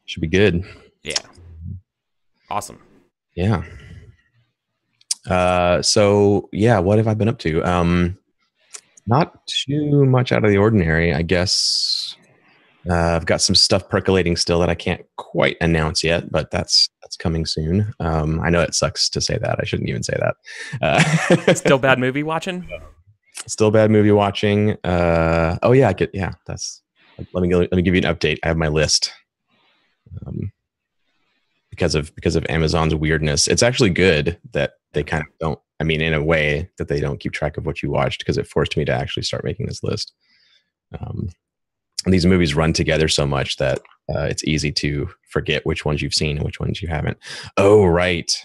Should be good. Yeah. Awesome. Yeah. So yeah, what have I been up to? Not too much out of the ordinary, I guess. I've got some stuff percolating still that I can't quite announce yet, but that's coming soon. I know it sucks to say that. I shouldn't even say that. Still bad movie watching? Still bad movie watching. Oh yeah, yeah. That's let me give you an update. I have my list. Because of Amazon's weirdness, it's actually good that they kind of don't. I mean, in a way that they don't keep track of what you watched, because it forced me to actually start making this list. These movies run together so much that it's easy to forget which ones you've seen and which ones you haven't. Oh, right.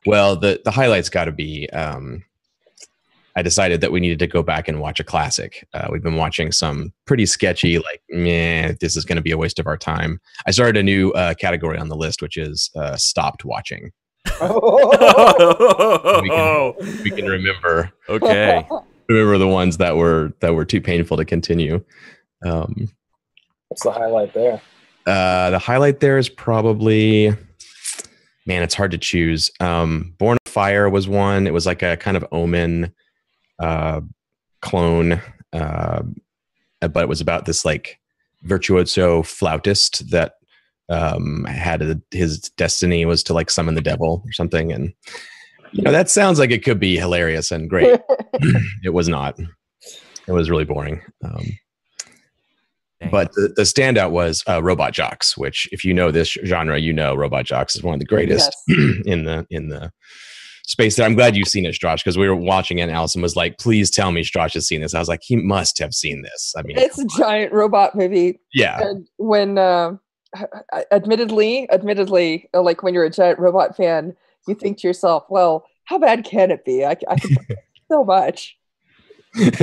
Well, the highlights got to be. I decided that we needed to go back and watch a classic. We've been watching some pretty sketchy, like, meh, this is going to be a waste of our time. I started a new category on the list, which is stopped watching. We can remember. Okay. Remember the ones that were too painful to continue. What's the highlight there? The highlight there is probably, man, it's hard to choose. Born of Fire was one. It was like a kind of Omen clone, but it was about this like virtuoso flautist that had his destiny was to like summon the devil or something, and that sounds like it could be hilarious and great. It was not. It was really boring. But the standout was Robot Jox, which, if you know this genre, Robot Jox is one of the greatest in the space there. I'm glad you've seen it, Strach, because we were watching it and Allison was like, please tell me Strach has seen this. I was like, he must have seen this. I mean, it's a giant robot movie. Yeah. And when, admittedly, like when you're a giant robot fan, you think to yourself, well, how bad can it be? I can so much. It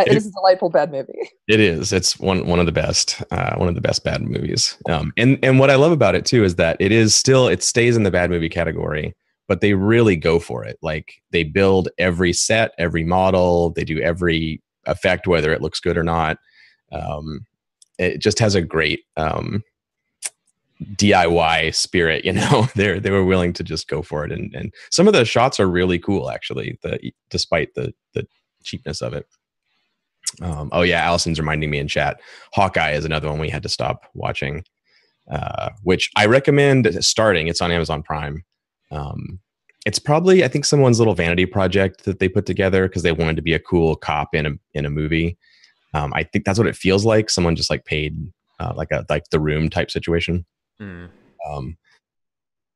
is a delightful bad movie. It is. It's one of the best bad movies. And what I love about it too is that it stays in the bad movie category, but they really go for it. Like, they build every set, every model, they do every effect, whether it looks good or not. It just has a great DIY spirit. They were willing to just go for it, and some of the shots are really cool, actually, despite the cheapness of it. Oh yeah, Allison's reminding me in chat, Hawkeye is another one we had to stop watching, which I recommend starting. It's on Amazon Prime. It's probably, I think, someone's little vanity project that they put together because they wanted to be a cool cop in a movie. I think that's what it feels like. Someone just like paid like The Room type situation.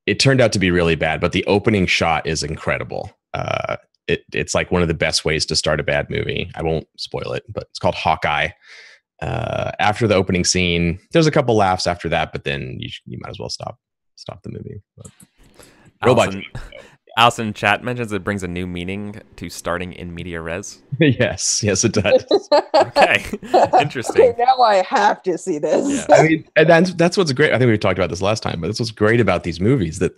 It turned out to be really bad, but the opening shot is incredible. It's like one of the best ways to start a bad movie. I won't spoil it, but it's called Hawkeye. After the opening scene, there's a couple laughs after that, but then you might as well stop the movie. But Allison in chat mentions it brings a new meaning to starting in media res. yes, it does. Okay, interesting. Okay, now I have to see this. Yeah. I mean, and that's what's great. I think we talked about this last time, but that's what's great about these movies, that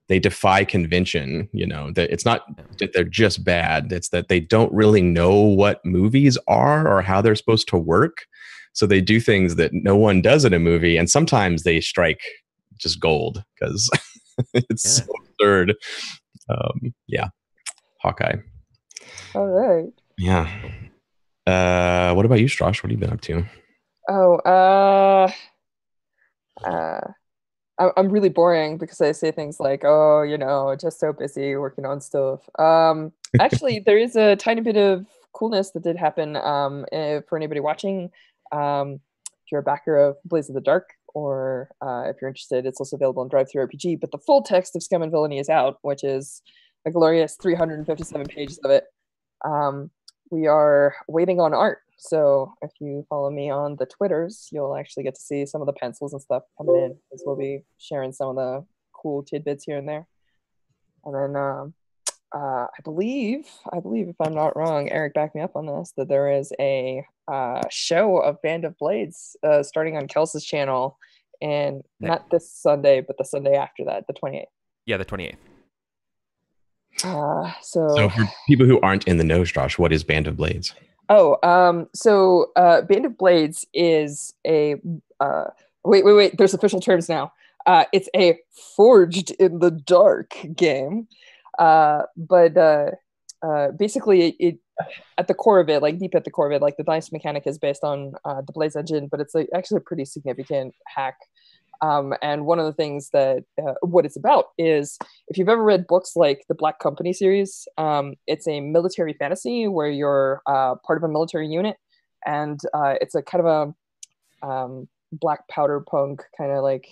they defy convention. That it's not that they're just bad; it's that they don't really know what movies are or how they're supposed to work. So they do things that no one does in a movie, and sometimes they strike just gold because it's so absurd. Hawkeye. All right. Yeah. What about you, Strosh? What have you been up to? I'm really boring because I say things like, just so busy working on stuff. Actually, there is a tiny bit of coolness that did happen for anybody watching. If you're a backer of Blaze of the Dark, or if you're interested, it's also available on Drive-Thru RPG. But the full text of Scum and Villainy is out, which is a glorious 357 pages of it. We are waiting on art. So if you follow me on the Twitters, you'll actually get to see some of the pencils and stuff coming in, as we'll be sharing some of the cool tidbits here and there. And then I believe, if I'm not wrong, Eric, back me up on this, that there is a show of Band of Blades starting on Kels's channel, and not this Sunday, but the Sunday after that, the 28th. Yeah, the 28th. So for people who aren't in the know, Josh, what is Band of Blades? So Band of Blades is a Wait. There's official terms now. It's a forged in the dark game. But basically, it at the core of it, like deep at the core of it, like the dice mechanic is based on the Blaze engine, but it's actually a pretty significant hack. And one of the things that what it's about is, if you've ever read books like the Black Company series, it's a military fantasy where you're part of a military unit, and it's a kind of a black powder punk kind of like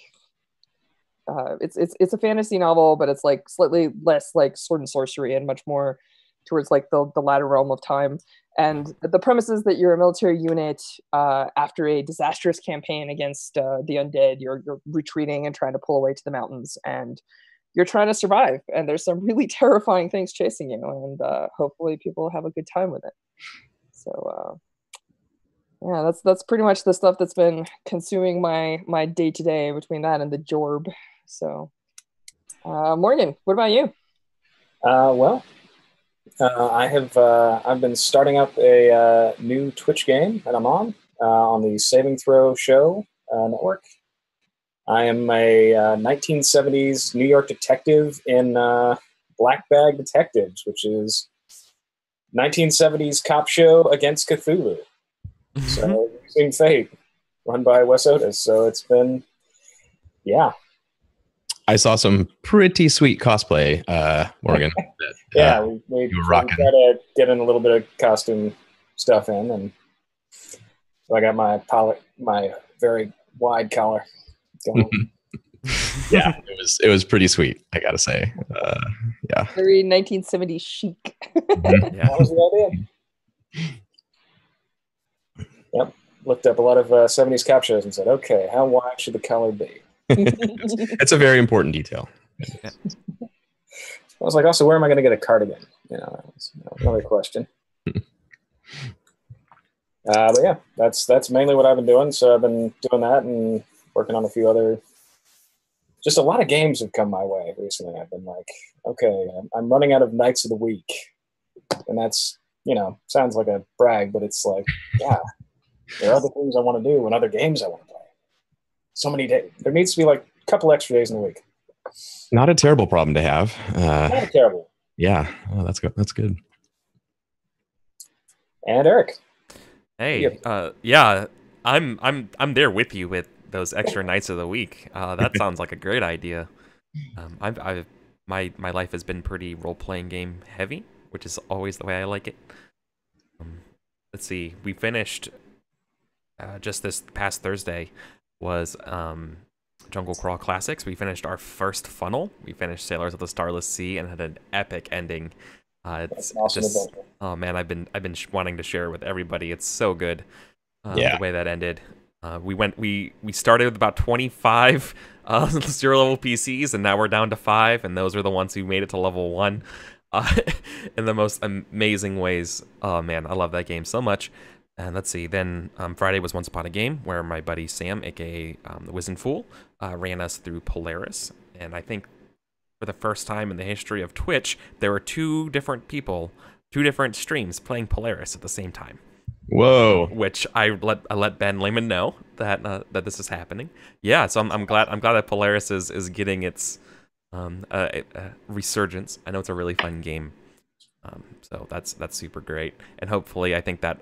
it's a fantasy novel, but it's like slightly less like sword and sorcery and much more towards like the latter realm of time. And the premise is that you're a military unit after a disastrous campaign against the undead. You're retreating and trying to pull away to the mountains, and you're trying to survive. And there's some really terrifying things chasing you, and hopefully people have a good time with it. So yeah, that's pretty much the stuff that's been consuming my day to day between that and the Jorb. So Morgan, what about you? I've been starting up a new Twitch game that I'm on the Saving Throw Show network. I am a 1970s New York detective in Black Bag Detectives, which is 1970s cop show against Cthulhu. So Using Fate, run by Wes Otis. So it's been, yeah. I saw some pretty sweet cosplay, Morgan. Yeah, we try to get in a little bit of costume stuff in, and so I got my very wide collar going. Yeah, it was pretty sweet, I gotta say. Yeah, very 1970s chic. That was the idea. Yep, looked up a lot of 70s cop shows and said, okay, how wide should the collar be? It's a very important detail. I was like, also, where am I going to get a cardigan? That was another question. But yeah, that's mainly what I've been doing. So I've been doing that and working on a few other. Just a lot of games have come my way recently. I've been like, okay, I'm running out of nights of the week, and that's sounds like a brag, but it's like, yeah, there are other things I want to do and other games I want to play. So many days. There needs to be like a couple extra days in a week. Not a terrible problem to have. Not terrible. Yeah. Oh, that's good. That's good. And Eric. Hey. Yeah. I'm there with you with those extra nights of the week. That sounds like a great idea. My life has been pretty role playing game heavy, which is always the way I like it. Let's see. We finished just this past Thursday. Was Jungle Crawl Classics. We finished our first funnel. We finished Sailors of the Starless Sea and had an epic ending. It's awesome just adventure. Oh man, I've been wanting to share it with everybody. It's so good. Yeah. The way that ended. We started with about 25 zero level PCs, and now we're down to 5, and those are the ones who made it to level 1 in the most amazing ways. Oh man, I love that game so much. And let's see, then Friday was Once Upon a Game, where my buddy Sam, aka the Wizened Fool, ran us through Polaris. And I think for the first time in the history of Twitch, there were 2 different people, 2 different streams playing Polaris at the same time. Whoa! Which I let Ben Lehman know that that this is happening. Yeah, so I'm glad that Polaris is getting its resurgence. I know it's a really fun game. So that's super great, and hopefully I think that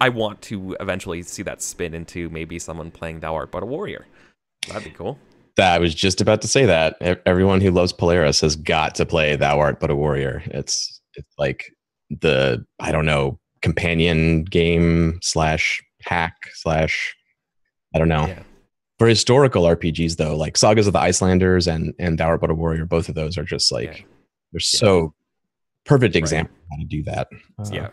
I want to eventually see that spin into maybe someone playing Thou Art But a Warrior. That'd be cool. I was just about to say that. Everyone who loves Polaris has got to play Thou Art But a Warrior. It's like the, I don't know, companion game / hack / I don't know. Yeah. For historical RPGs though, like Sagas of the Icelanders and Thou Art But a Warrior, both of those are just like they're so perfect example of how to do that. Yeah.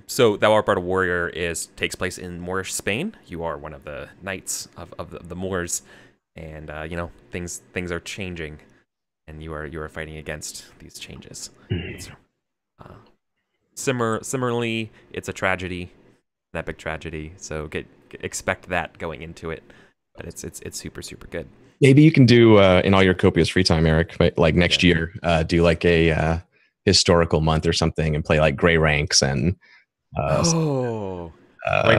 So Thou Art But a Warrior takes place in Moorish Spain. You are one of the knights of the Moors, and things are changing, and you are fighting against these changes. Similarly, it's a tragedy, an epic tragedy. So expect that going into it, but it's super good. Maybe you can do in all your copious free time, Eric, like next year, do like a historical month or something and play like Grey Ranks and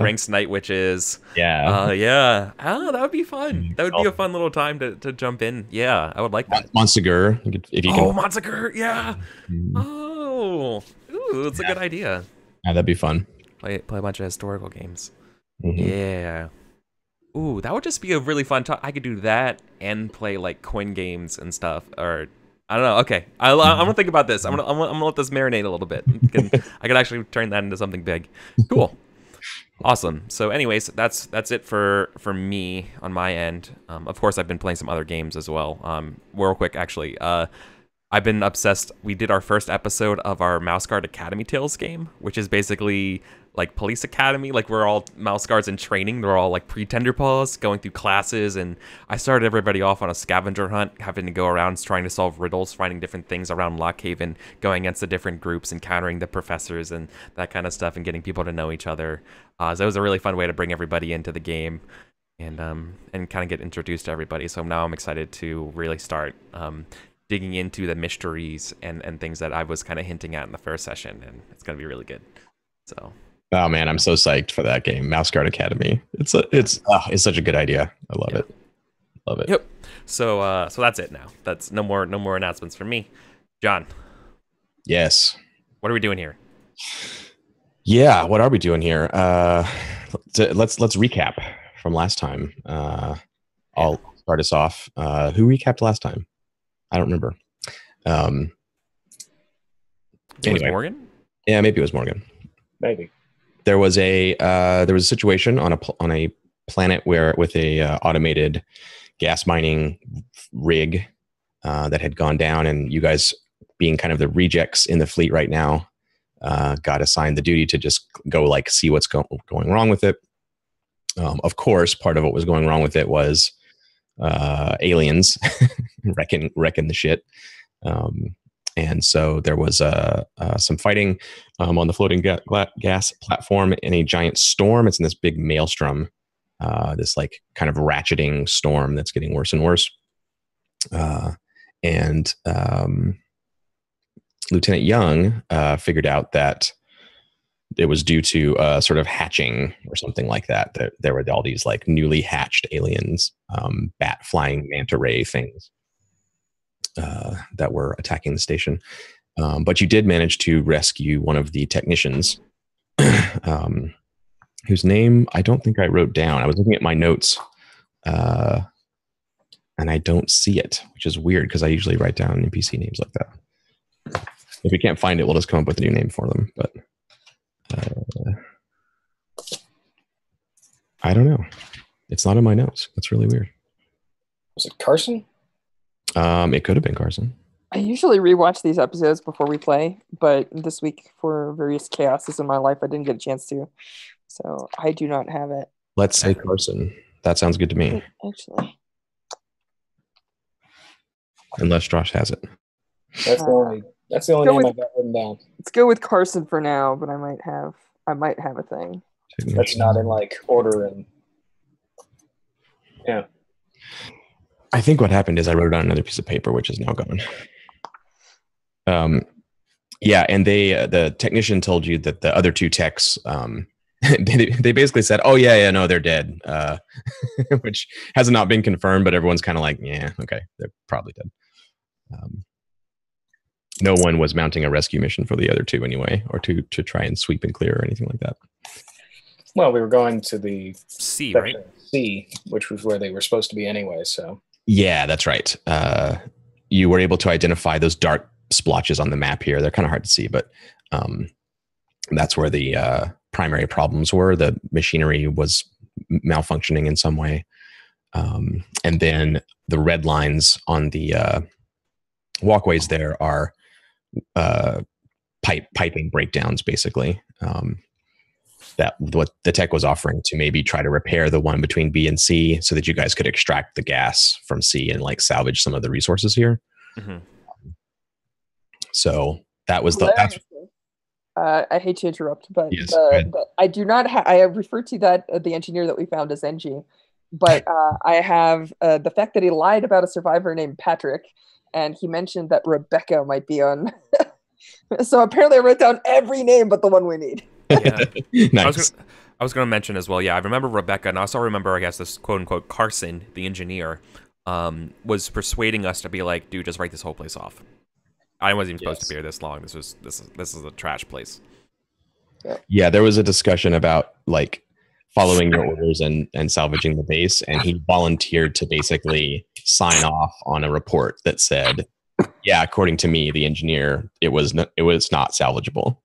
ranks night witches. Yeah. Yeah. Oh, that would be fun. That would be a fun little time to jump in. Yeah, I would like that. Monsegur, if you can. Oh, Monsegur, yeah. Mhm. Oh, ooh, that's a good idea. Yeah, that'd be fun. Play a bunch of historical games. Mhm. Yeah. Ooh, that would just be a really fun time. I could do that and play like coin games and stuff, or I don't know. Okay, I'm gonna think about this. I'm gonna let this marinate a little bit. I could actually turn that into something big. Cool, awesome. So, anyways, that's it for me on my end. Of course, I've been playing some other games as well. Real quick, actually. I've been obsessed. We did our first episode of our Mouse Guard Academy Tales game, which is basically like Police Academy. Like we're all Mouse Guards in training. They're all like pretender paws going through classes. And I started everybody off on a scavenger hunt, having to go around trying to solve riddles, finding different things around Lockhaven, going against the different groups, encountering the professors and that kind of stuff, and getting people to know each other. So it was a really fun way to bring everybody into the game and kind of get introduced to everybody. So now I'm excited to really start digging into the mysteries and things that I was kind of hinting at in the first session, and it's going to be really good. So, oh man, I'm so psyched for that game, Mouse Guard Academy. It's such a good idea. I love it. Love it. Yep. So that's it now. That's no more announcements from me. John. Yes. What are we doing here? Yeah, what are we doing here? Let's recap from last time. I'll start us off. Who recapped last time? I don't remember. Anyway. Was Morgan? Yeah, maybe it was Morgan. Maybe. There was a situation on a planet where with a automated gas mining rig that had gone down, and you guys, being kind of the rejects in the fleet right now, got assigned the duty to just go like see what's going wrong with it. Of course, part of what was going wrong with it was aliens wrecking the shit, and so there was some fighting on the floating gas platform in a giant storm. It's in this big maelstrom, this like kind of ratcheting storm that's getting worse and worse. And Lieutenant Young figured out that it was due to sort of hatching or something like that. There were all these like newly hatched aliens, bat flying manta ray things that were attacking the station. But you did manage to rescue one of the technicians, whose name I don't think I wrote down. I was looking at my notes, and I don't see it, which is weird because I usually write down NPC names like that. If we can't find it, we'll just come up with a new name for them. But I don't know. It's not in my notes. That's really weird. Was it Carson? It could have been Carson. I usually rewatch these episodes before we play, but this week, for various chaoses in my life, I didn't get a chance to. So I do not have it. Let's say Carson. That sounds good to me. Actually. Unless Josh has it. That's the only name I got written down. Let's go with Carson for now, but I might have a thing. That's not in like order and yeah. I think what happened is I wrote it on another piece of paper, which is now gone. Yeah, and the technician told you that the other two techs, they basically said, "Oh yeah, no, they're dead," which has not been confirmed, but everyone's kind of like, "Yeah, okay, they're probably dead." No one was mounting a rescue mission for the other two anyway, or to try and sweep and clear or anything like that. Well, we were going to the C, right? C, which was where they were supposed to be anyway. So yeah, that's right. You were able to identify those dark splotches on the map here. They're kind of hard to see, but that's where the primary problems were. The machinery was malfunctioning in some way, and then the red lines on the walkways there are piping breakdowns, basically. That what the tech was offering to maybe try to repair the one between B and C so that you guys could extract the gas from C and like salvage some of the resources here. Mm-hmm. So that was I hate to interrupt, but yes, I do not I refer to that the engineer that we found as NG, but I have the fact that he lied about a survivor named Patrick, and he mentioned that Rebecca might be on. So apparently I wrote down every name but the one we need. Yeah. Nice. I was gonna mention as well. Yeah, I remember Rebecca, and I also remember, I guess, this quote unquote Carson, the engineer, was persuading us to be like, dude, just write this whole place off. I wasn't even supposed to be here this long. This is a trash place. Yeah, there was a discussion about like following your orders and salvaging the base, and he volunteered to basically sign off on a report that said, yeah, according to me, the engineer, it was not salvageable,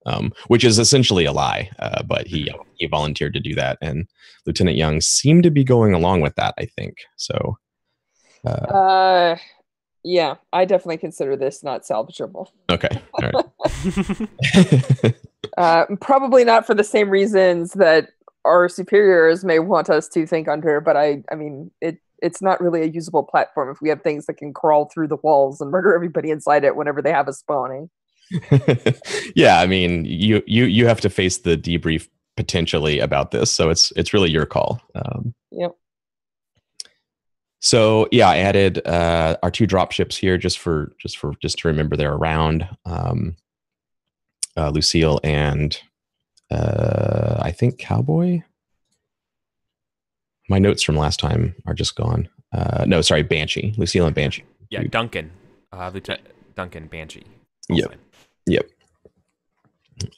which is essentially a lie. But he volunteered to do that, and Lieutenant Young seemed to be going along with that, I think. So, yeah, I definitely consider this not salvageable. Okay, all right. Probably not for the same reasons that our superiors may want us to think under, but I mean, it's not really a usable platform if we have things that can crawl through the walls and murder everybody inside it whenever they have us spawning. Yeah, I mean, you have to face the debrief potentially about this, so it's really your call. Yep. So yeah, I added our 2 drop ships here just to remember they're around. Lucille and I think Cowboy. My notes from last time are just gone. No, sorry, Banshee. Lucille and Banshee. Yeah, Duncan. Lieutenant Duncan Banshee. Yep.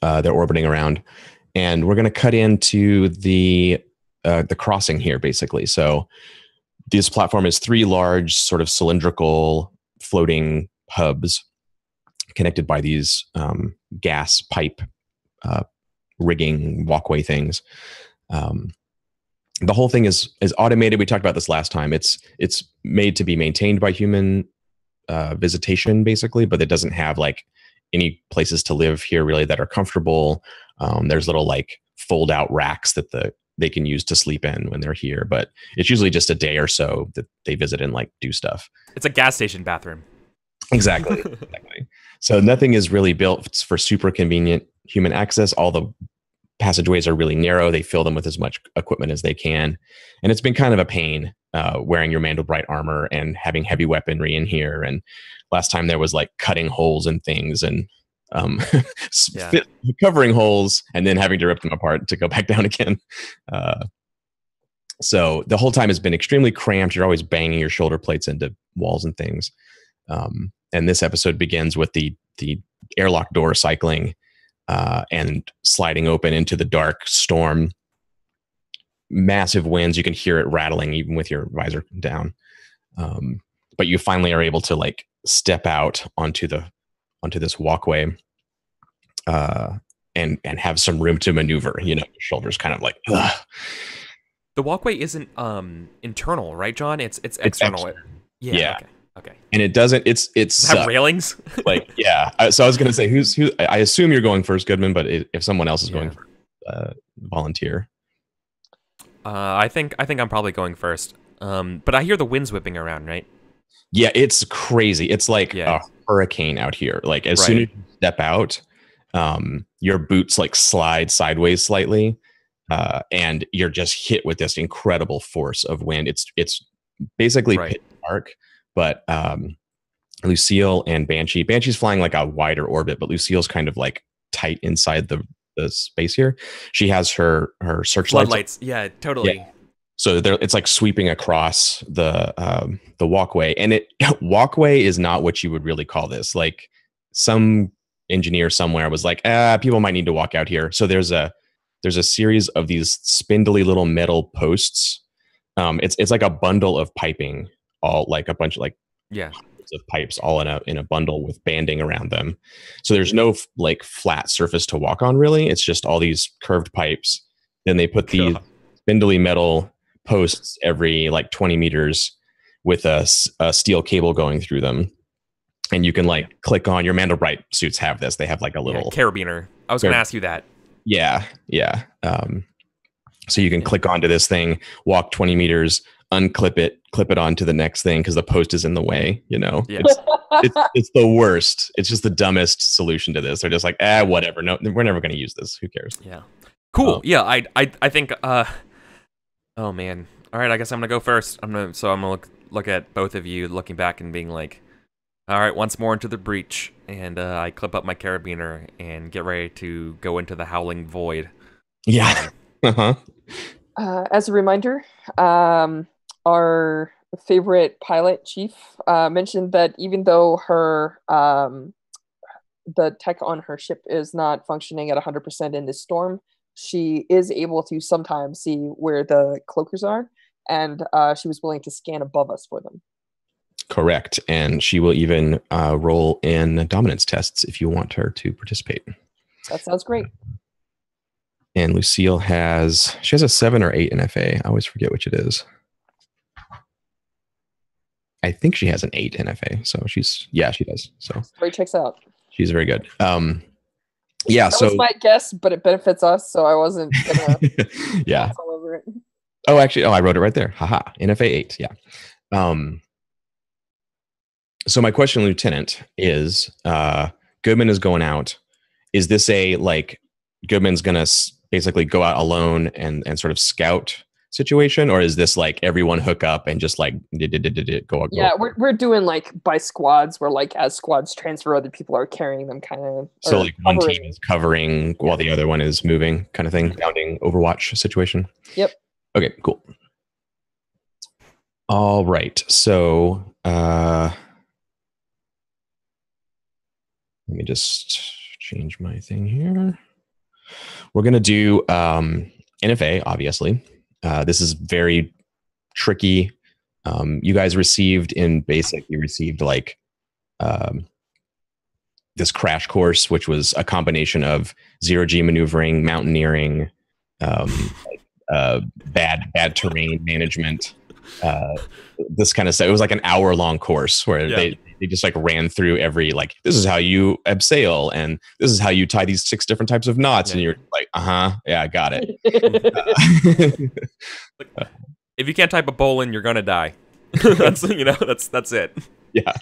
They're orbiting around, and we're going to cut into the crossing here, basically. So this platform is 3 large, sort of cylindrical, floating hubs connected by these gas pipe rigging walkway things. The whole thing is automated. We talked about this last time. It's made to be maintained by human visitation, basically, but it doesn't have like any places to live here really that are comfortable. There's little like fold out racks that they can use to sleep in when they're here, but it's usually just a day or so that they visit and like do stuff. It's a gas station bathroom. Exactly. So nothing is really built for super convenient human access. All the passageways are really narrow. They fill them with as much equipment as they can. And it's been kind of a pain wearing your Mandelbrite armor and having heavy weaponry in here. And last time there was like cutting holes and things and covering holes and then having to rip them apart to go back down again. So the whole time has been extremely cramped. You're always banging your shoulder plates into walls and things. And this episode begins with the airlock door cycling and sliding open into the dark storm. Massive winds. You can hear it rattling even with your visor down. But you finally are able to like step out onto this walkway and have some room to maneuver. You know, your shoulders kind of like. Ugh. The walkway isn't internal, right, John? It's external. Yeah. Okay. And it doesn't. It's have railings. Like yeah. So I was gonna say who's. I assume you're going first, Goodman. But if someone else is going first, volunteer. I think I'm probably going first. But I hear the winds whipping around, right? Yeah, it's crazy. It's like a hurricane out here. Like as soon as you step out, your boots like slide sideways slightly, and you're just hit with this incredible force of wind. It's basically pitch dark, but Lucille and Banshee's flying like a wider orbit, but Lucille's kind of like tight inside the space here. She has her searchlights. Floodlights. Yeah, totally. Yeah. So it's like sweeping across the walkway, and walkway is not what you would really call this. Like some engineer somewhere was like, people might need to walk out here. So there's a series of these spindly little metal posts. It's like a bundle of piping, all like a bunch of like of pipes all in a bundle with banding around them. So there's no like flat surface to walk on really. It's just all these curved pipes. Then they put these spindly metal posts every like 20 meters with a steel cable going through them. And you can like click on your Mandelbrite suits have this. They have like a little carabiner. I was going to ask you that. Yeah. So you can click onto this thing, walk 20 meters, unclip it, clip it onto the next thing because the post is in the way, you know? Yeah. It's the worst. It's just the dumbest solution to this. They're just like, whatever. No, we're never going to use this. Who cares? Yeah. Cool. Yeah, I think oh man. All right, I guess I'm going to go first. I'm going to look at both of you looking back and being like, All right, once more into the breach, and I clip up my carabiner and get ready to go into the howling void. Yeah. Uh-huh. As a reminder, our favorite pilot chief mentioned that even though her the tech on her ship is not functioning at 100% in this storm, she is able to sometimes see where the cloakers are, and she was willing to scan above us for them. Correct. And she will even roll in dominance tests if you want her to participate. That sounds great. And Lucille has a 7 or 8 in FA. I always forget which it is. I think she has an 8 in FA. So she does. So Story checks out. she's very good. That was my guess, but it benefits us, so I wasn't gonna yeah. all over it. Oh, actually, I wrote it right there. Haha. NFA 8. Yeah. So my question, Lieutenant, is Goodman is going out. Is this a like Goodman's gonna basically go out alone and sort of scout situation, or is this like everyone hook up and just like go? Yeah, we're doing like by squads, where like as squads transfer, other people are carrying them, kind of. So like one team is covering while the other one is moving, kind of thing, founding Overwatch situation. Yep. Okay, cool. All right, so let me just change my thing here. We're going to do NFA, obviously. This is very tricky. You guys received in basic, you received like this crash course, which was a combination of zero-G maneuvering, mountaineering, bad terrain management, this kind of stuff. It was like an hour-long course where they just like ran through every, like, this is how you abseil, and this is how you tie these 6 different types of knots, and you're like, yeah, I got it. If you can't type a bowling, you're gonna die. That's it. Yeah.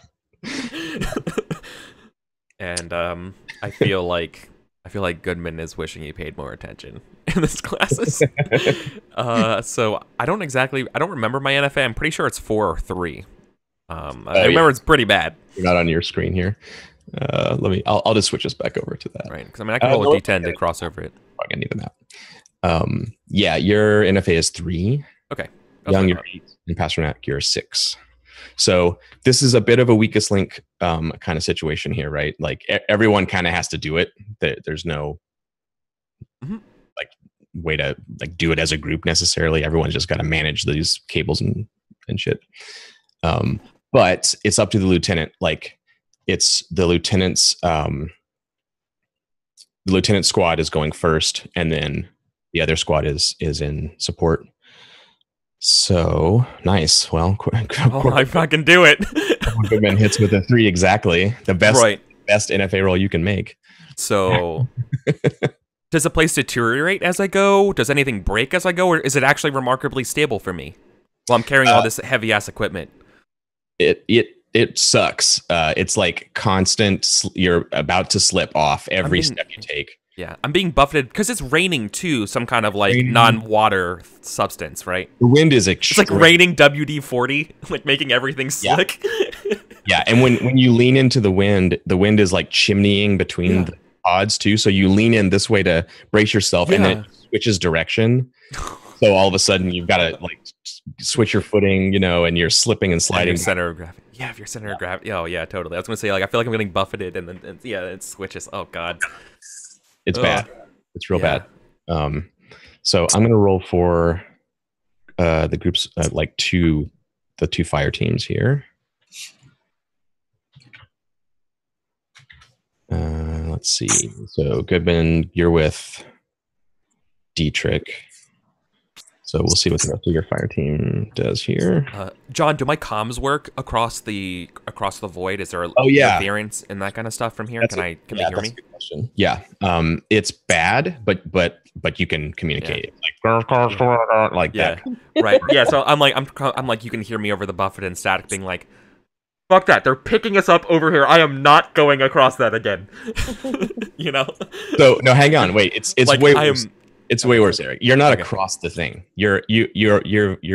And I feel like Goodman is wishing he paid more attention in this classes. So I don't remember my NFA. I'm pretty sure it's 4 or 3. I remember it's pretty bad. You're not on your screen here. I'll just switch us back over to that. Right, because I mean I can roll a D10 to cross over it. I'm gonna need the map. Yeah, your NFA is 3. Okay. Young, you're 8, and Pasternak, you're 6. So this is a bit of a weakest link kind of situation here, right? Like everyone kind of has to do it. There's no like way to like do it as a group necessarily. Everyone's just got to manage these cables and shit. But it's up to the lieutenant. Like it's the lieutenant's the lieutenant squad is going first, and then the other squad is in support. So nice. Well, I fucking do it. Goodman hits with a 3 exactly. The best NFA roll you can make. So does the place deteriorate as I go? Does anything break as I go, or is it actually remarkably stable for me while I'm carrying all this heavy ass equipment? It sucks. It's like constant. You're about to slip off every step you take. Yeah, I'm being buffeted because it's raining too. Some kind of like non-water substance, right? The wind is extreme. It's like raining WD-40, like making everything slick. Yeah, and when you lean into the wind is like chimneying between the pods too. So you lean in this way to brace yourself, and then it switches direction. So all of a sudden you've got to like switch your footing, and you're slipping and sliding. Center of gravity. Yeah, if you're center of gravity. Oh yeah, totally. I was gonna say, like, I feel like I'm getting buffeted, and then it switches. Oh god. It's bad. It's real bad. So I'm going to roll for the groups, the 2 fire teams here. Let's see. So Goodman, you're with Dietrich. So we'll see what the rest of your fire team does here. John, do my comms work across the void? Is there interference and that kind of stuff from here? Can they hear me? Yeah, it's bad, but you can communicate like that. Right. Yeah. So I'm like you can hear me over the buffet and static, being like, "Fuck that! They're picking us up over here. I am not going across that again." So no, hang on, wait. It's like, way worse. It's way worse, Eric. You're not across the thing. You're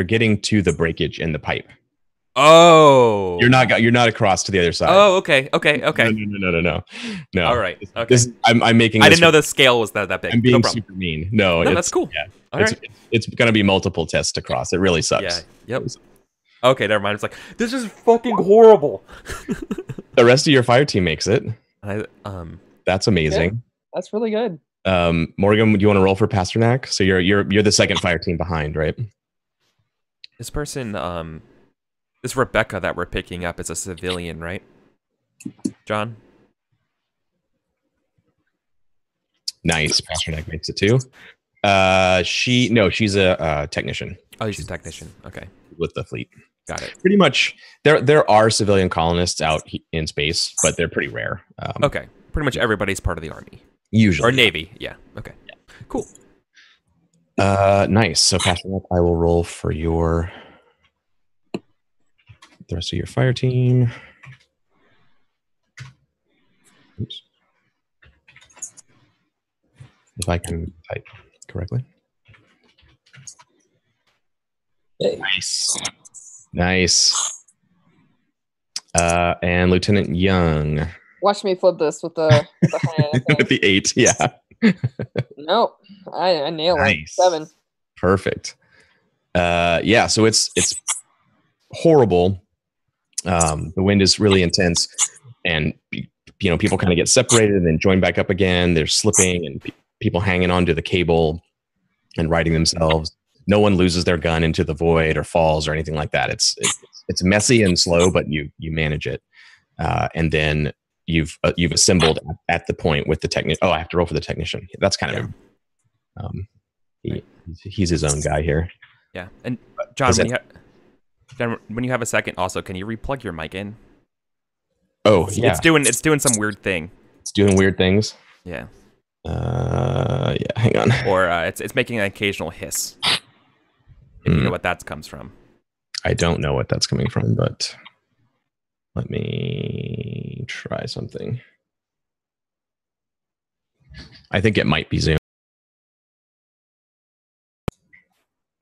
getting to the breakage in the pipe. Oh, You're not across to the other side. Oh, okay. No. All right. Okay. I'm making. I didn't know the scale was that big. I'm being No problem. super mean. No, That's cool. Yeah, All right. it's gonna be multiple tests to cross. It really sucks. Yeah. Yep. Okay, never mind. It's like, this is fucking horrible. The rest of your fire team makes it. That's amazing. Yeah, that's really good. Morgan, do you want to roll for Pasternak? So you're the second fire team behind, right? This person, this Rebecca that we're picking up is a civilian, right? John? Nice. Pasternak makes it too. She's a technician. Oh, she's a technician. Okay. With the fleet. Got it. Pretty much, there are civilian colonists out in space, but they're pretty rare. Okay. Pretty much everybody's part of the Army. Usually. Or Navy. Yeah. Okay. Yeah. Cool. Nice. So, Pasternak, I will roll for the rest of your fire team. Oops. If I can type correctly. Hey. Nice. And Lieutenant Young. Watch me flip this with the hand. With the 8, yeah. Nope. I nailed it. 7. Perfect. Yeah, so it's horrible. The wind is really intense, and people kind of get separated and then join back up again. They're slipping, and people hanging onto the cable and righting themselves. No one loses their gun into the void or falls or anything like that. It's messy and slow, but you manage it, and then you've assembled at the point with the technician. Oh, I have to roll for the technician. That's kind of he's his own guy here. Yeah, and John, when you have a second, also, can you replug your mic in? Oh, yeah. It's doing some weird thing. It's doing weird things. Yeah. Yeah. Hang on. Or it's making an occasional hiss. If you know what that comes from. I don't know what that's coming from, but let me try something. I think it might be Zoom.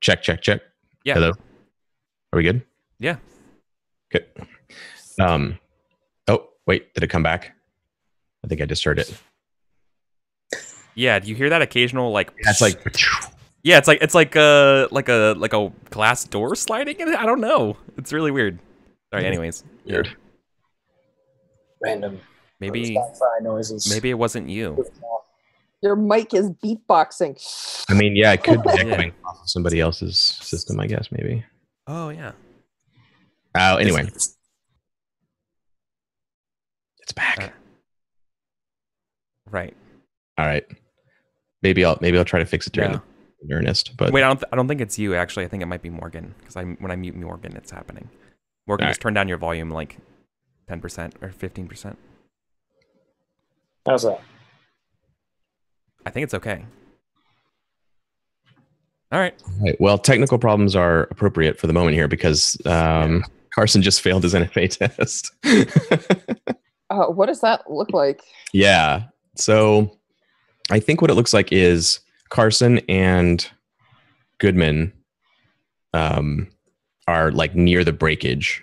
Check. Yeah. Hello. Are we good? Yeah. Good. Oh, wait, did it come back? I think I just heard it. Yeah, do you hear that occasional like That's like yeah, it's like a glass door sliding in it. I don't know. It's really weird. All right, anyways. Weird. Random. Maybe sci-fi noises. Maybe it wasn't you. Your mic is beatboxing. I mean, yeah, it could be echoing off of somebody else's system, I guess, maybe. Oh yeah. Anyway. It's back. Right. All right. Maybe I'll try to fix it during in earnest. But wait, I don't think it's you actually. I think it might be Morgan, because when I mute Morgan, it's happening. Morgan, just turn down your volume like 10% or 15%. How's that? I think it's okay. All right. Well, technical problems are appropriate for the moment here because Carson just failed his NFA test. What does that look like? Yeah. So I think what it looks like is Carson and Goodman are like near the breakage.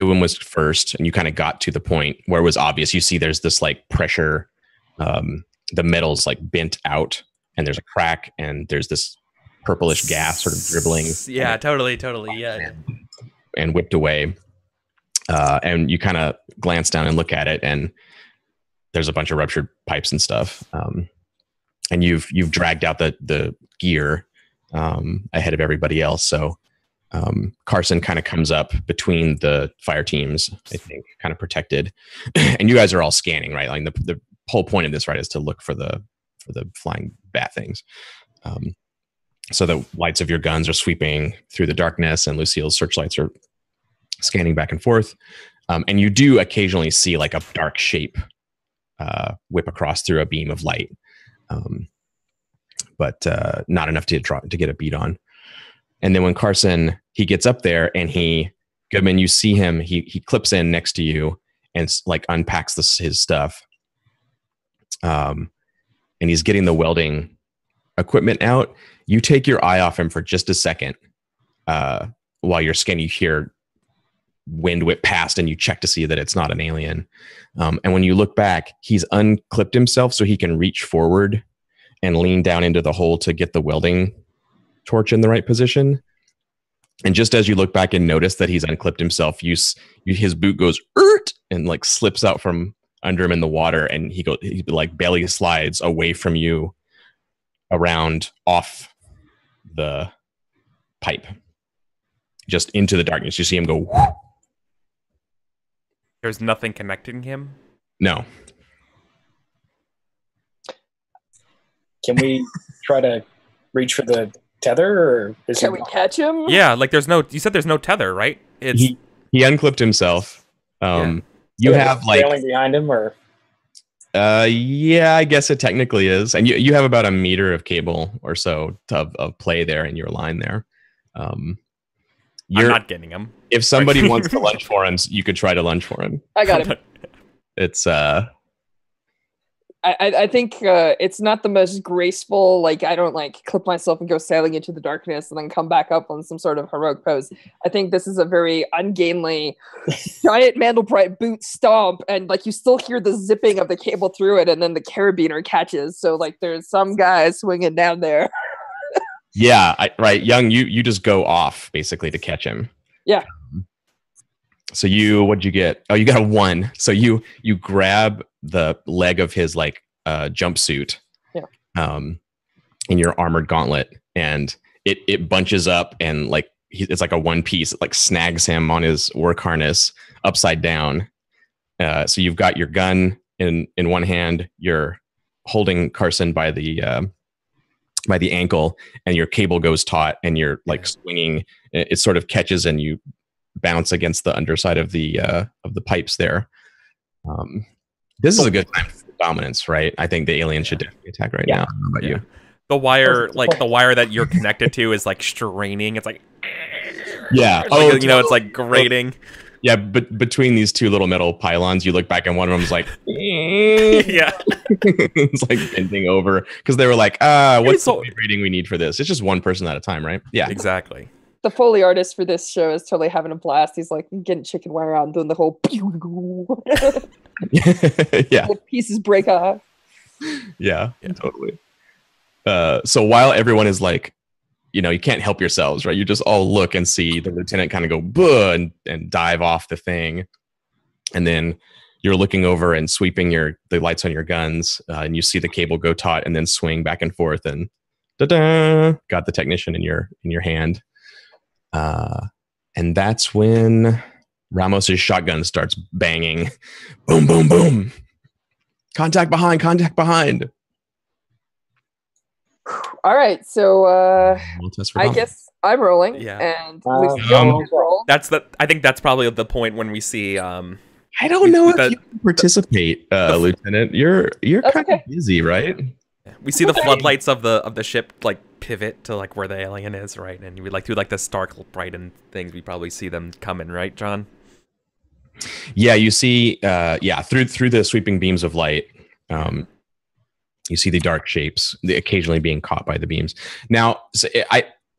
Goodman was first, and you kind of got to the point where it was obvious. You see there's this like pressure, the metal's like bent out, and there's a crack, and there's this purplish gas sort of dribbling. Yeah, totally. Yeah. And whipped away. And you kind of glance down and look at it, and there's a bunch of ruptured pipes and stuff. And you've dragged out the gear ahead of everybody else. So Carson kind of comes up between the fire teams, I think, kind of protected. And you guys are all scanning, right? Like the whole point of this, right, is to look for the flying bat things. So the lights of your guns are sweeping through the darkness, and Lucille's searchlights are scanning back and forth. And you do occasionally see like a dark shape whip across through a beam of light. But not enough to get a beat on. And then when Carson, he gets up there, and Goodman, you see him, he clips in next to you and like unpacks his stuff. And he's getting the welding equipment out. You take your eye off him for just a second while you're scanning. You hear wind whip past and you check to see that it's not an alien. And when you look back, he's unclipped himself so he can reach forward and lean down into the hole to get the welding torch in the right position. And just as you look back and notice that he's unclipped himself, his boot goes and like slips out from under him in the water, and he like belly slides away from you, around off the pipe, just into the darkness. You see him go. Whoosh. There's nothing connecting him? No. Can we try to reach for the tether, or can we catch him? Yeah, like you said there's no tether, right? He unclipped himself. You have like trailing behind him, or yeah, I guess it technically is. And you have about a meter of cable or so of play there in your line there. I'm not getting him. If somebody wants to lunge for him, you could try to lunge for him. I got him. It's I think it's not the most graceful. Like, I don't like clip myself and go sailing into the darkness and then come back up on some sort of heroic pose. I think this is a very ungainly, giant Mandelbrot boot stomp, and like you still hear the zipping of the cable through it, and then the carabiner catches. So like there's some guy swinging down there. Yeah, right. Young, you just go off basically to catch him. Yeah. So what'd you get? Oh, you got a 1. So you grab the leg of his like jumpsuit, in your armored gauntlet, and it bunches up, and like it's like a one piece. It like snags him on his work harness upside down. So you've got your gun in one hand. You're holding Carson by the ankle, and your cable goes taut, and you're like swinging. It sort of catches, and you bounce against the underside of the pipes there. This is a good time for dominance, right? I think the alien should definitely attack right now. How about you? The wire, like the wire that you're connected to, is like straining. It's like, yeah. It's like grating. Yeah, but between these two little metal pylons, you look back and one of them's like, yeah, it's like bending over because they were like, what's the rating we need for this? It's just one person at a time, right? Yeah, exactly. The Foley artist for this show is totally having a blast. He's like getting chicken wire out and doing the whole yeah, pieces break off. Yeah, totally. So while everyone is like, you can't help yourselves, right? You just all look and see the lieutenant kind of go buh and dive off the thing, and then you're looking over and sweeping the lights on your guns, and you see the cable go taut and then swing back and forth, and da-da, got the technician in your hand. And that's when Ramos's shotgun starts banging. Boom, boom, boom. Contact behind, contact behind. All right, so I guess I'm rolling, yeah. and Lucille roll. I think that's probably the point when we see. I don't know if you can participate, Lieutenant. You're kind of busy, right? We see the floodlights of the ship like pivot to like where the alien is, right? And we like through like the stark bright and things. We probably see them coming, right, John? Yeah, you see, through the sweeping beams of light, you see the dark shapes, occasionally being caught by the beams. Now, so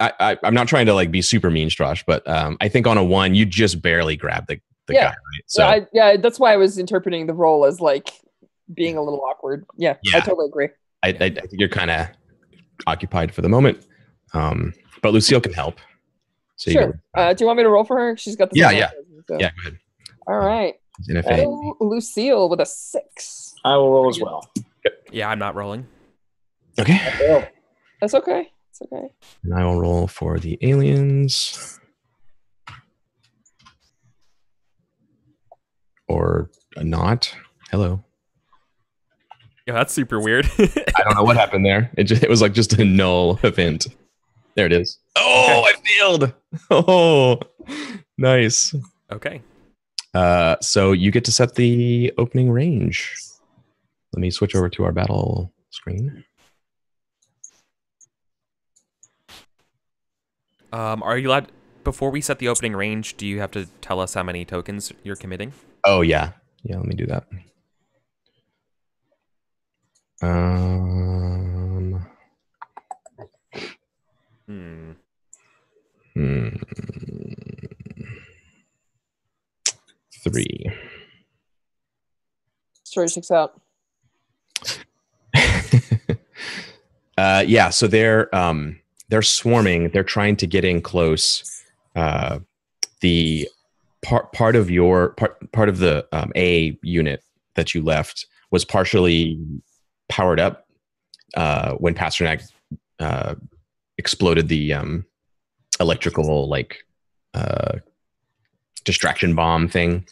I'm not trying to like be super mean, Strash, but I think on a 1, you just barely grab the guy, right? So that's why I was interpreting the role as like being a little awkward. Yeah. I totally agree. I think you're kind of occupied for the moment, but Lucille can help. So sure. Do you want me to roll for her? She's got the yeah, go ahead. All right. Lucille with a 6. I will roll as well. Yeah, I'm not rolling. Okay. That's okay. It's okay. And I will roll for the aliens. Or not. Hello. Yeah, that's super weird. I don't know what happened there. It was like just a null event. There it is. Oh, I failed. Oh, nice. Okay. So you get to set the opening range. Let me switch over to our battle screen. Are you allowed, before we set the opening range, do you have to tell us how many tokens you're committing? Oh, yeah. Yeah, let me do that. 3. Story 6 out. Yeah, so they're swarming. They're trying to get in close. The part of the A unit that you left was partially powered up when Pasternak exploded the electrical distraction bomb thing,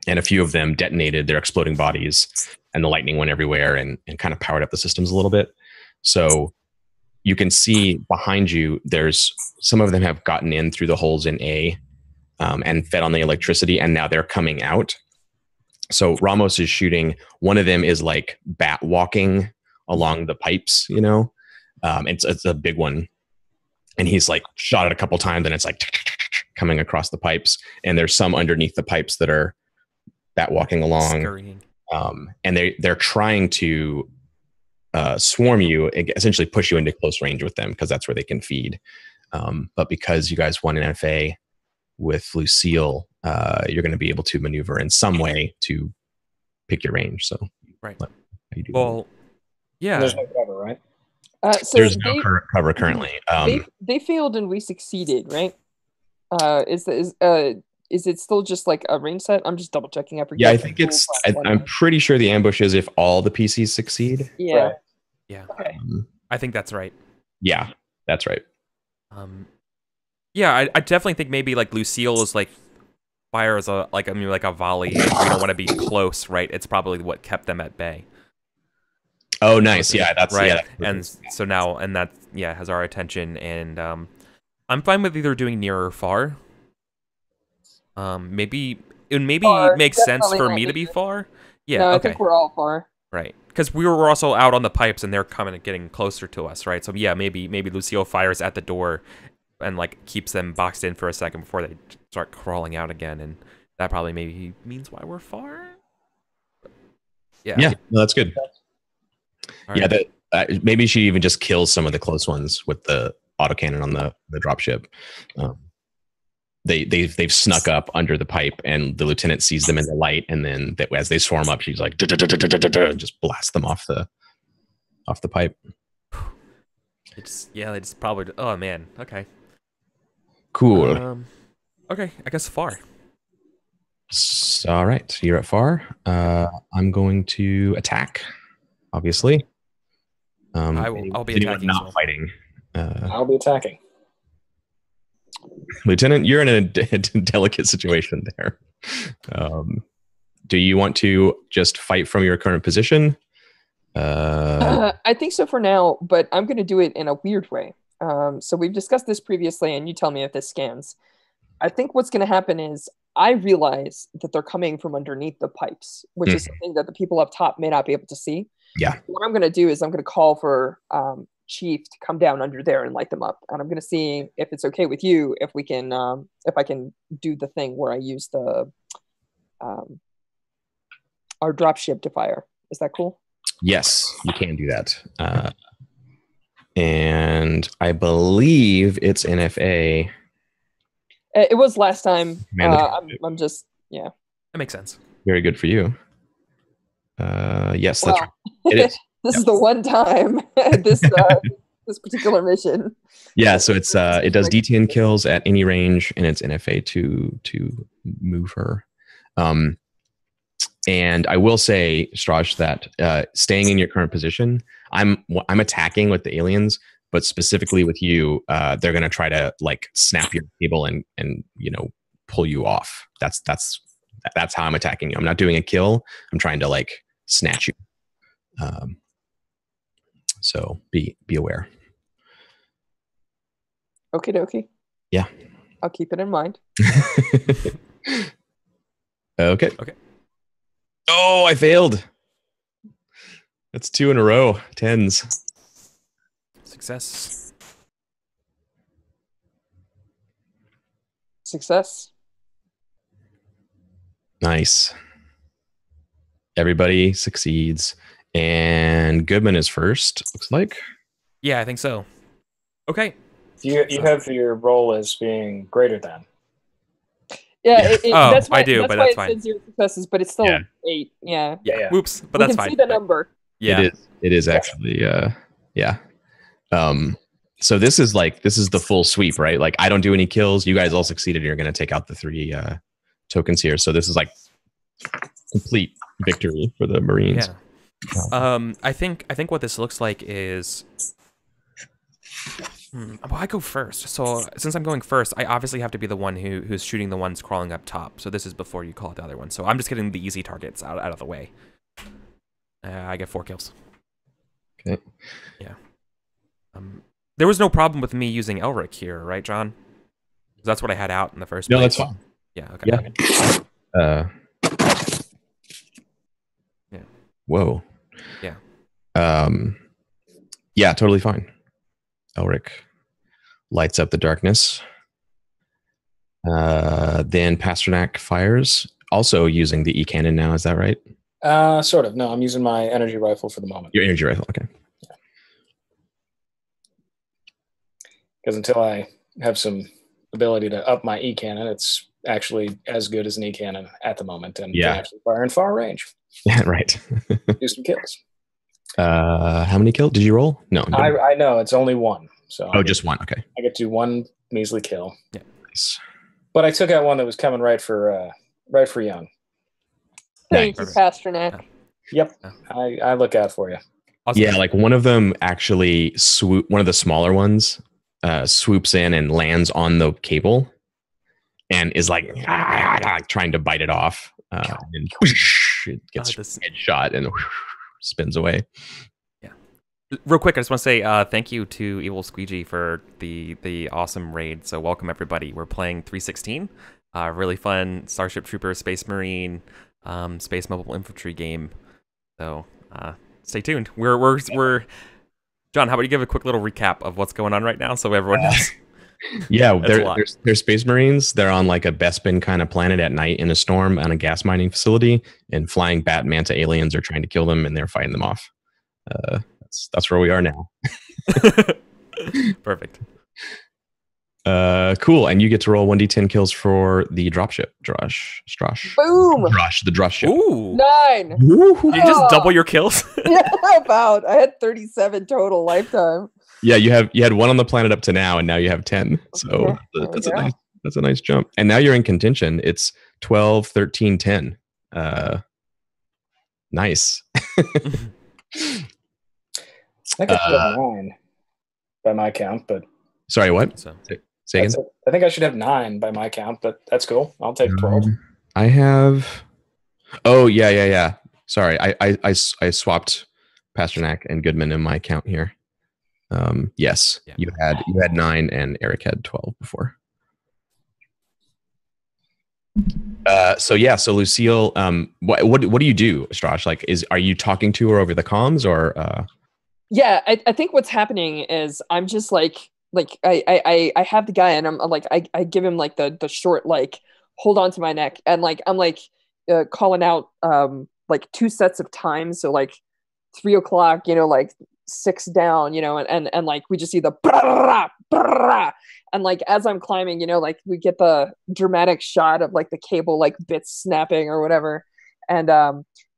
and a few of them detonated their exploding bodies, and the lightning went everywhere and kind of powered up the systems a little bit. So you can see behind you, there's some of them have gotten in through the holes in A and fed on the electricity, and now they're coming out. So Ramos is shooting. One of them is like bat walking along the pipes, you know. It's a big one, and he's like shot it a couple times, and it's like coming across the pipes. And there's some underneath the pipes that are bat walking along, Scurrying. and they're trying to swarm you, essentially push you into close range with them because that's where they can feed. But because you guys won an FA with Lucille, you're going to be able to maneuver in some way to pick your range. So, Right. how you do Well, yeah. There's no cover, right? So there's no cover currently. they failed and we succeeded, right? Is it still just like a range set? I'm just double checking. Yeah, I think it's. I'm pretty sure the ambush is if all the PCs succeed. Yeah. Right. Yeah. Okay. I think that's right. Yeah, that's right. Yeah, I definitely think maybe like Lucille is like fires a volley, and we don't want to be close, right? It's probably what kept them at bay. Oh, nice. Yeah, that's right. Yeah, and so now, and that has our attention, and I'm fine with either doing near or far. Maybe Far, it makes sense definitely for not me to be needed. far. Yeah, No, I okay. think we're all far. Right, because we were also out on the pipes, and they're coming, getting closer to us, right? So yeah, maybe Lucille fires at the door, and like keeps them boxed in for a second before they start crawling out again, and that probably maybe means why we're far. Yeah. Yeah, no, that's good. All Yeah, right. maybe she even just kills some of the close ones with the autocannon on the dropship. They've snuck up under the pipe, and the lieutenant sees them in the light, and then as they swarm up, she's like and just blasts them off the pipe. They just probably. Oh man. Okay. Cool. Okay, I guess far. All right, you're at far. I'm going to attack. Obviously, I'll be attacking. Not fighting. I'll be attacking. Lieutenant, you're in a delicate situation there. Do you want to just fight from your current position? I think so for now, but I'm going to do it in a weird way. So we've discussed this previously, and you tell me if this scans. I think what's going to happen is I realize that they're coming from underneath the pipes, which is something that the people up top may not be able to see. Yeah. What I'm going to do is I'm going to call for Chief to come down under there and light them up, and I'm going to see if it's okay with you if we can, if I can do the thing where I use the our dropship to fire. Is that cool? Yes, you can do that. And I believe it's NFA. It was last time. I'm just, yeah. That makes sense. Very good for you. Yes, that's right. It is. This is the one time this particular mission. Yeah, so it's it does D10 kills at any range, and it's NFA to move her. And I will say, Strauss, that staying in your current position, I'm attacking with the aliens, but specifically with you, they're gonna try to like snap your cable and pull you off. That's how I'm attacking you. I'm not doing a kill. I'm trying to like snatch you. So be aware. Okie dokie. Yeah. I'll keep it in mind. Okay. Okay. Oh, I failed. That's 2 in a row. 10s. Success. Success. Nice. Everybody succeeds. And Goodman is first, looks like. Yeah, I think so. Okay. You have your role as being greater than. Yeah, Oh, that's why, I do, but why that's it fine. said 0 successes, but it's still Yeah. 8. Yeah. Yeah. Oops, but We that's can fine. see the number. Yeah. It is actually yeah. So this is the full sweep, right? Like I don't do any kills, you guys all succeeded, you're going to take out the 3 tokens here. So this is like complete victory for the Marines. Yeah. I think what this looks like is well, I go first. So since I'm going first, I obviously have to be the one who's shooting the ones crawling up top. So this is before you call it the other one. So I'm just getting the easy targets out of the way. I get 4 kills. Okay. Yeah. There was no problem with me using Elric here, right, John? That's what I had out in the first place. No, that's fine. Yeah. Okay. Yeah. Yeah. Whoa. Yeah. Yeah, totally fine. Elric lights up the darkness. Then Pasternak fires, also using the E-cannon now. Is that right? Sort of. No, I'm using my energy rifle for the moment. Your energy rifle, okay. Because until I have some ability to up my E-cannon, it's actually as good as an E-cannon at the moment, and can actually fire in far range. Yeah, right. Do some kills. How many kills did you roll? No, I know it's only 1. So just 1. Okay, I get to do 1 measly kill. Yeah. Nice. But I took out one that was coming right for Young. Thank you, Pasternak. Yep, I look out for you. Awesome. Yeah, like one of them actually one of the smaller ones swoops in and lands on the cable and is like trying to bite it off. And whoosh, it gets headshot and whoosh, spins away. Yeah. Real quick, I just want to say thank you to Evil Squeegee for the awesome raid. So welcome everybody. We're playing 316. Really fun Starship Trooper, Space Marine, Space Mobile Infantry game. So stay tuned. We're John, how about you give a quick little recap of what's going on right now so everyone knows? Yeah, they're Space Marines. They're on like a Bespin kind of planet at night in a storm on a gas mining facility, and flying bat manta aliens are trying to kill them, and they're fighting them off. That's where we are now. Perfect. Cool. And you get to roll 1d10 kills for the dropship. Drosh. Boom. The drosh ship. Ooh. 9. You just double your kills? Yeah, about. I had 37 total lifetime. Yeah, you had 1 on the planet up to now, and now you have 10. So that's a nice jump. And now you're in contention. It's 12, 13, 10. Nice. I think I should have 9 by my count, but sorry, what? Say again? I think I should have 9 by my count, but that's cool. I'll take 12. I have. Oh yeah. Sorry, I swapped Pasternak and Goodman in my count here. Yes, yeah. You had 9 and Eric had 12 before. So Lucille, what do you do, Strash? Like, are you talking to her over the comms or? Yeah, I think what's happening is I'm just like I have the guy and I'm like I give him like the short like hold on to my neck and like I'm like calling out like 2 sets of times, so like 3 o'clock, like 6 down, and like we just see the brrrah, brrrah, and like as I'm climbing, like we get the dramatic shot of like the cable like bits snapping or whatever, and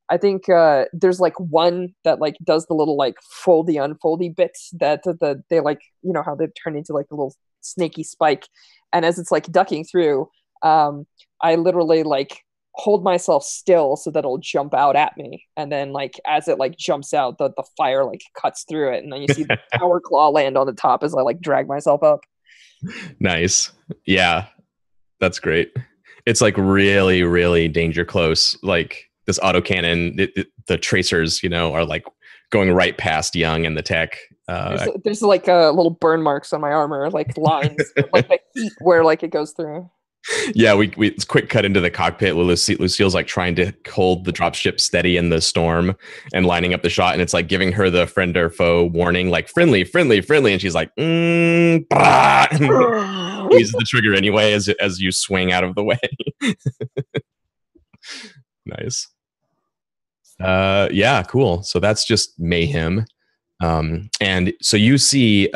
I think there's like one that like does the little like foldy unfoldy bits that they like, how they turn into like a little snaky spike, and as it's like ducking through, I literally like hold myself still so that it'll jump out at me, and then like as it like jumps out, the fire like cuts through it, and then you see the power claw land on the top as I like drag myself up. Nice. Yeah, that's great. It's like really, really danger close. Like this autocannon, the tracers, are like going right past Young and the tech. There's like little burn marks on my armor, like lines, like the heat where like it goes through. Yeah, we quick cut into the cockpit. Lucille's like trying to hold the dropship steady in the storm and lining up the shot, and it's like giving her the friend or foe warning, like friendly, and she's like, squeezes the trigger anyway as you swing out of the way. Nice. Yeah, cool. So that's just mayhem. And so you see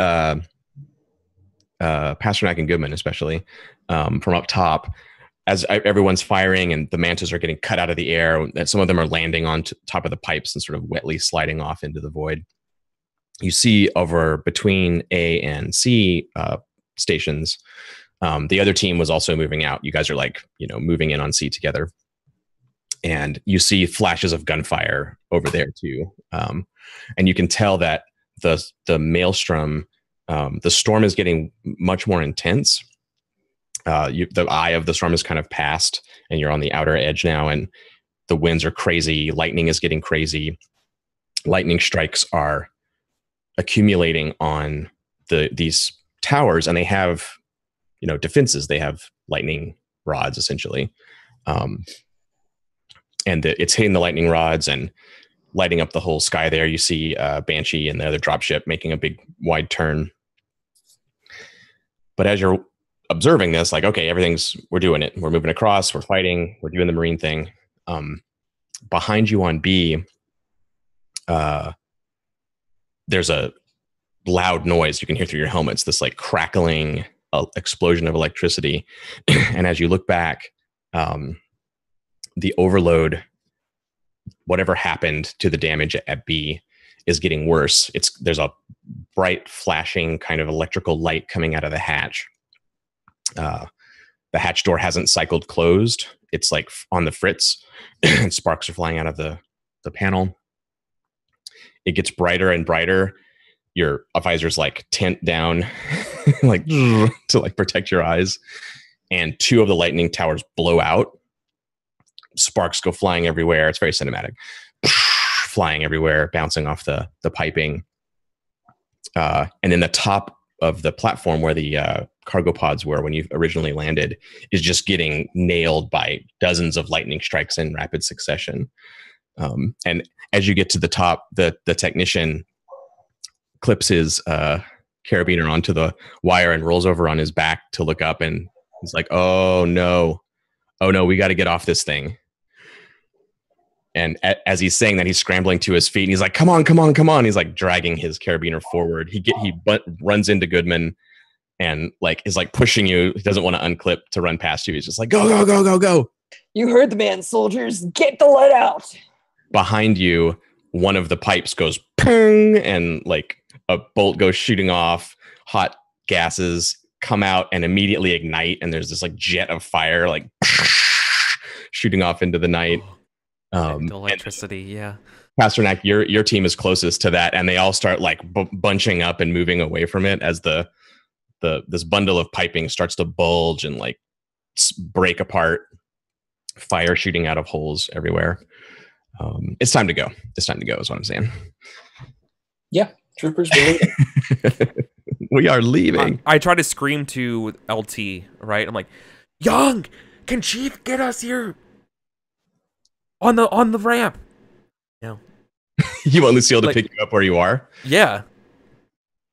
Pasternak and Goodman especially from up top. as everyone's firing and the mantas are getting cut out of the air, and some of them are landing on top of the pipes and sort of wetly sliding off into the void. You see over between A and C stations, the other team was also moving out. You guys are like, moving in on C together. And you see flashes of gunfire over there too. And you can tell that the maelstrom, the storm is getting much more intense. The eye of the storm is kind of past, and you're on the outer edge now, and the winds are crazy. Lightning is getting crazy. Lightning strikes are accumulating on these towers, and they have, defenses. They have lightning rods, essentially. And it's hitting the lightning rods and lighting up the whole sky there. You see Banshee and the other dropship making a big wide turn. But as you're observing this, like, okay, we're doing it. We're moving across. We're fighting. We're doing the marine thing. Behind you on B, there's a loud noise you can hear through your helmets, this like crackling explosion of electricity. And as you look back, the overload, whatever happened to the damage at B, is getting worse. There's a bright flashing kind of electrical light coming out of the hatch. The hatch door hasn't cycled closed. It's like on the fritz, and sparks are flying out of the panel. It gets brighter and brighter. Your visors like tint down, like to like protect your eyes. And 2 of the lightning towers blow out. Sparks go flying everywhere. It's very cinematic. Flying everywhere, bouncing off the piping. And then the top of the platform where the cargo pods were when you originally landed is just getting nailed by dozens of lightning strikes in rapid succession. And as you get to the top, the technician clips his carabiner onto the wire and rolls over on his back to look up, and he's like, oh no, we got to get off this thing. And as he's saying that, he's scrambling to his feet, and he's like, come on. He's like dragging his carabiner forward. He runs into Goodman and like is like pushing you. He doesn't want to unclip to run past you. He's just like, go. You heard the man, soldiers. Get the lead out. Behind you, one of the pipes goes ping, and like a bolt goes shooting off. Hot gases come out and immediately ignite, and there's this like jet of fire like shooting off into the night. The electricity, yeah. Pasternak, your team is closest to that, and they all start like bunching up and moving away from it as this bundle of piping starts to bulge and like break apart. Fire shooting out of holes everywhere. It's time to go. Is what I'm saying. Yeah, troopers, we're leaving. We are leaving. I try to scream to LT, right? I'm like, Young, can Chief get us here on the ramp? No. You want Lucille to pick you up where you are? Yeah.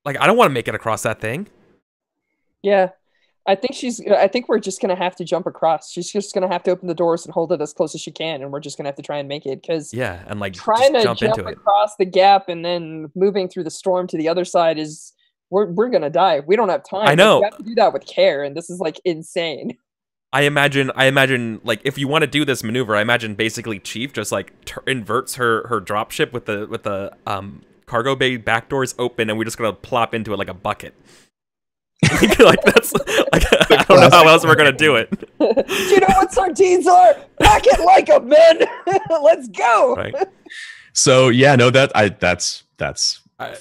Like, I don't want to make it across that thing. Yeah. I think we're just going to have to jump across. She's just going to have to open the doors and hold it as close as she can, and we're just going to have to try and make it, because and like trying to jump into across the gap and then moving through the storm to the other side is we're going to die. We don't have time. I know. We have to do that with care, and this is like insane. I imagine like if you want to do this maneuver, I imagine basically Chief just like inverts her dropship with the cargo bay back doors open, and we're just going to plop into it like a bucket. Like that's like I don't know how else we're gonna do it. Do you know what sardines are? Pack it like a men. Let's go. Right. So yeah, no, that's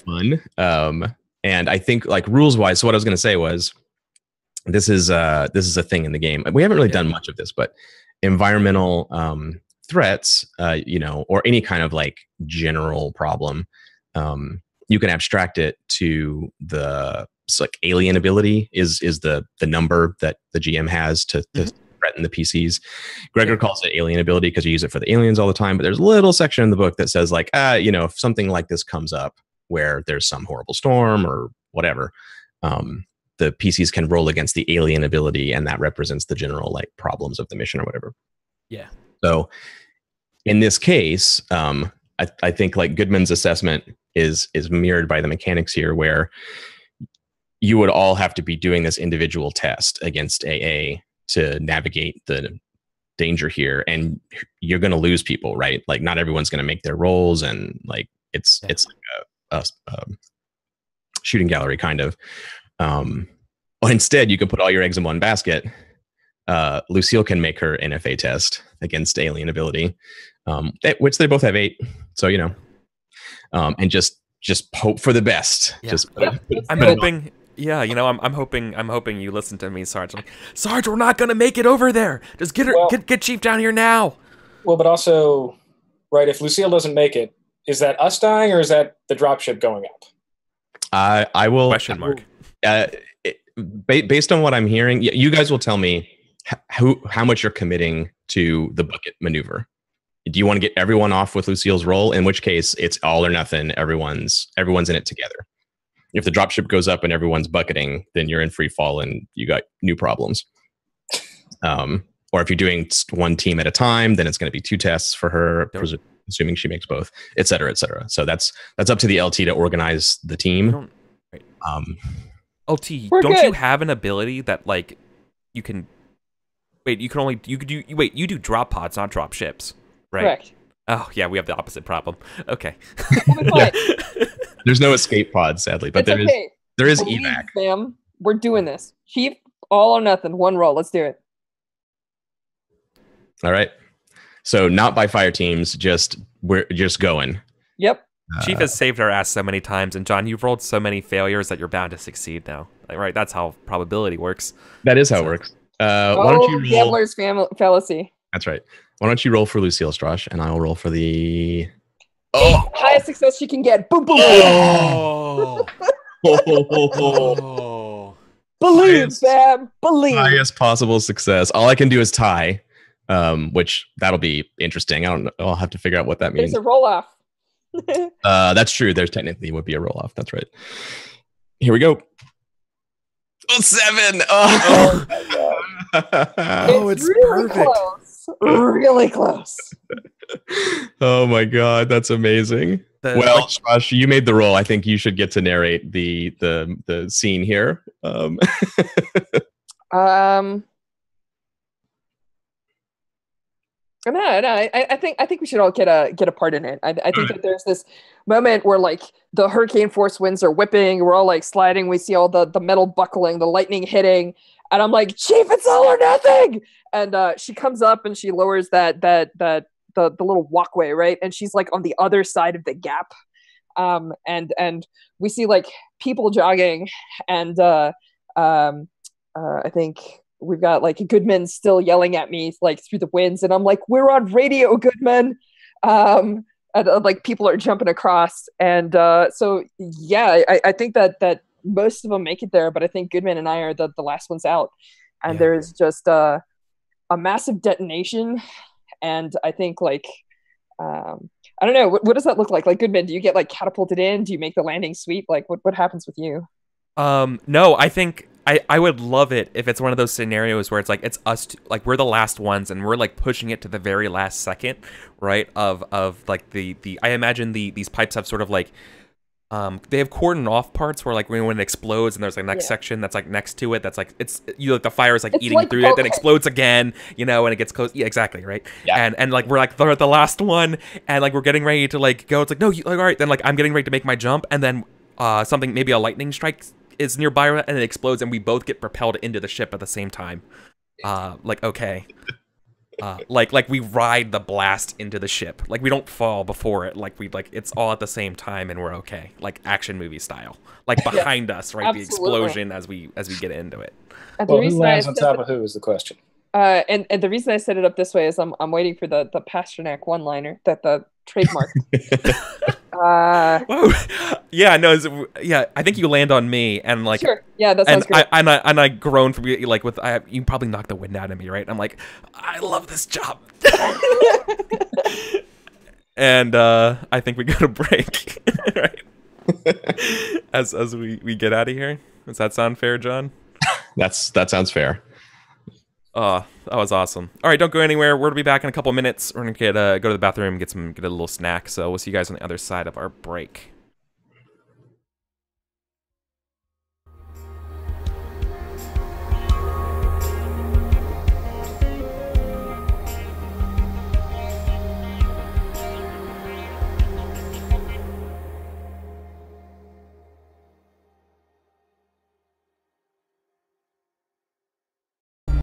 fun. And I think like rules wise, so what I was gonna say was this is a thing in the game. We haven't really done much of this, but environmental threats, or any kind of like general problem, you can abstract it to it's like alien ability is the number that the GM has to threaten the PCs. Gregor calls it alien ability because you use it for the aliens all the time, but there's a little section in the book that says like, if something like this comes up where there's some horrible storm or whatever, the PCs can roll against the alien ability, and that represents the general like problems of the mission or whatever. Yeah. So in this case, I think like Goodman's assessment is mirrored by the mechanics here, where you would all have to be doing this individual test against AA to navigate the danger here, and you're going to lose people, right? Like not everyone's going to make their roles, and like it's like a shooting gallery kind of. But instead, you can put all your eggs in one basket. Lucille can make her NFA test against alien ability, which they both have 8. So and just hope for the best. Yeah. Just I'm hoping. Yeah, I'm hoping you listen to me, Sarge. I'm like, Sarge, we're not gonna make it over there. Just get her, get Chief down here now. Well, but also, right? If Lucille doesn't make it, is that us dying or is that the dropship going up? I will. Question mark. Based on what I'm hearing, you guys will tell me how much you're committing to the bucket maneuver. Do you want to get everyone off with Lucille's role? In which case, it's all or nothing. Everyone's in it together. If the dropship goes up and everyone's bucketing, then you're in free fall and you got new problems. Or if you're doing one team at a time, then it's going to be 2 tests for her, assuming she makes both, et cetera, et cetera. So that's up to the LT to organize the team. LT, don't you have an ability that like you can? Wait, you do drop pods, not drop ships, right? Correct. Oh yeah, we have the opposite problem. Okay. Yeah. There's no escape pod, sadly, but there is evac. Sam, we're doing this. Chief, all or nothing, one roll. Let's do it. All right. So not by fire teams, we're just going. Yep. Chief has saved our ass so many times, and John, you've rolled so many failures that you're bound to succeed now. Like, right? That's how probability works. That is how it works. Why don't you roll? Gambler's fallacy. That's right. Why don't you roll for Lucille Strash, and I'll roll for the... Highest success she can get. Boom, boom, boom. Believe, Sam. Believe. Highest possible success. All I can do is tie, which that'll be interesting. I don't know. I'll have to figure out what that means. There's a roll off. That's true. There's technically would be a roll off. That's right. Here we go. 7. Oh, it's really perfect. Close. Really close. Oh my god, that's amazing. Well, Josh, you made the roll. I think you should get to narrate the scene here. No, I think we should all get a part in it. I think that there's this moment where like the hurricane force winds are whipping, we're all like sliding, we see all the metal buckling, the lightning hitting, and I'm like, Chief, it's all or nothing. And she comes up and she lowers the little walkway, right? And she's like on the other side of the gap. And we see like people jogging, and I think we've got like Goodman still yelling at me like through the winds, and I'm like, we're on radio, Goodman. And like people are jumping across, and so yeah, I think that most of them make it there, but I think Goodman and I are the last ones out, and there's just a massive detonation, and I think like I don't know, what does that look like? Like, Goodman, do you get like catapulted in? Do you make the landing sweep? Like what happens with you? No, I think I would love it if it's one of those scenarios where it's like it's us like we're the last ones and we're like pushing it to the very last second, right? Of like the I imagine these pipes have sort of like they have cordon off parts where like when it explodes and there's like next section that's like next to it that's like it's like the fire is like eating like, through it, then explodes again, and it gets close. Yeah, exactly, right. Yeah. And like we're like the last one, and like we're getting ready to like go. It's like no, like all right, then like I'm getting ready to make my jump, and then something, maybe a lightning strike is nearby and it explodes, and we both get propelled into the ship at the same time. Like okay. Like we ride the blast into the ship. Like we don't fall before it. Like it's all at the same time and we're okay. Like action movie style. Like behind us, right? Absolutely. The explosion as we get into it. Well, who lands on top of who is the question. And the reason I set it up this way is I'm waiting for the Pasternak one-liner, that the trademark. Whoa. Yeah, no, yeah. I think you land on me, and like, sure, yeah, that sounds great. And I groan from like you probably knocked the wind out of me, right? I'm like, I love this job. And I think we got a break, right? as we get out of here. Does that sound fair, John? That sounds fair. Oh, that was awesome. All right, don't go anywhere. We're gonna be back in a couple minutes. We're gonna go to the bathroom, get a little snack. So we'll see you guys on the other side of our break.